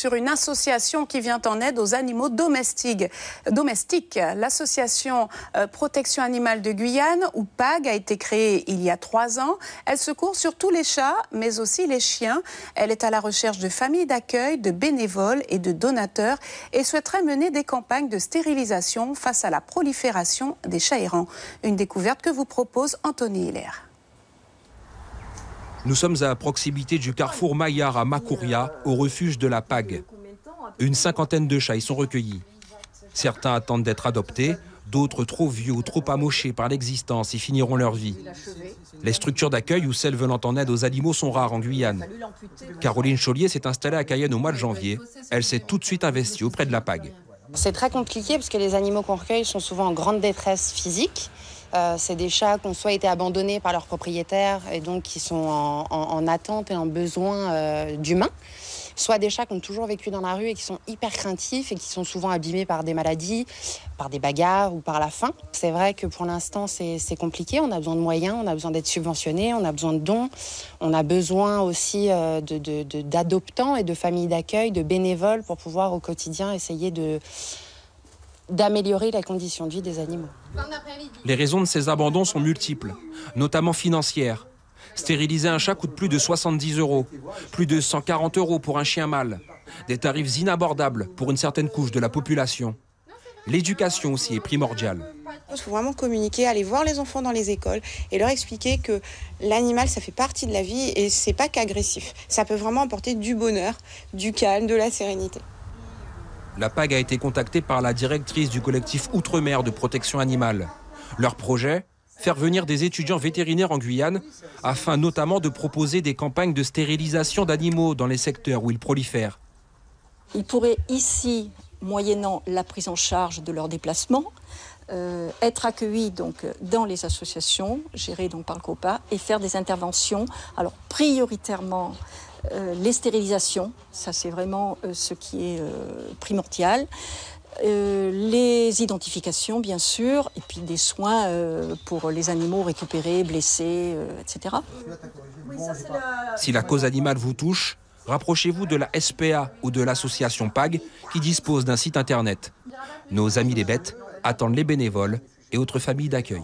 sur une association qui vient en aide aux animaux domestiques. L'association Protection Animale de Guyane, ou PAG, a été créée il y a 3 ans. Elle secourt surtout les chats, mais aussi les chiens. Elle est à la recherche de familles d'accueil, de bénévoles et de donateurs et souhaiterait mener des campagnes de stérilisation face à la prolifération des chats errants. Une découverte que vous propose Anthony Hilaire. Nous sommes à proximité du carrefour Maillard à Makouria, au refuge de la PAG. Une 50aine de chats y sont recueillis. Certains attendent d'être adoptés, d'autres trop vieux ou trop amochés par l'existence y finiront leur vie. Les structures d'accueil ou celles venant en aide aux animaux sont rares en Guyane. Caroline Chaulier s'est installée à Cayenne au mois de janvier. Elle s'est tout de suite investie auprès de la PAG. C'est très compliqué parce que les animaux qu'on recueille sont souvent en grande détresse physique. C'est des chats qui ont soit été abandonnés par leurs propriétaires et donc qui sont en attente et en besoin d'humains, soit des chats qui ont toujours vécu dans la rue et qui sont hyper craintifs et qui sont souvent abîmés par des maladies, par des bagarres ou par la faim. C'est vrai que pour l'instant c'est compliqué, on a besoin de moyens, on a besoin d'être subventionnés, on a besoin de dons, on a besoin aussi d'adoptants et de familles d'accueil, de bénévoles pour pouvoir au quotidien essayer d'améliorer la condition de vie des animaux. Les raisons de ces abandons sont multiples, notamment financières. Stériliser un chat coûte plus de 70 €, plus de 140 € pour un chien mâle. Des tarifs inabordables pour une certaine couche de la population. L'éducation aussi est primordiale. Il faut vraiment communiquer, aller voir les enfants dans les écoles et leur expliquer que l'animal, ça fait partie de la vie et c'est pas qu'agressif. Ça peut vraiment apporter du bonheur, du calme, de la sérénité. La PAG a été contactée par la directrice du collectif Outre-mer de protection animale. Leur projet ? Faire venir des étudiants vétérinaires en Guyane, afin notamment de proposer des campagnes de stérilisation d'animaux dans les secteurs où ils prolifèrent. Ils pourraient ici, moyennant la prise en charge de leurs déplacements, être accueillis donc dans les associations, gérées donc par le COPA, et faire des interventions, alors prioritairement les stérilisations, ça c'est vraiment ce qui est primordial. Les identifications, bien sûr, et puis des soins pour les animaux récupérés, blessés, etc. Si la cause animale vous touche, rapprochez-vous de la SPA ou de l'association PAG qui dispose d'un site internet. Nos amis les bêtes attendent les bénévoles et autres familles d'accueil.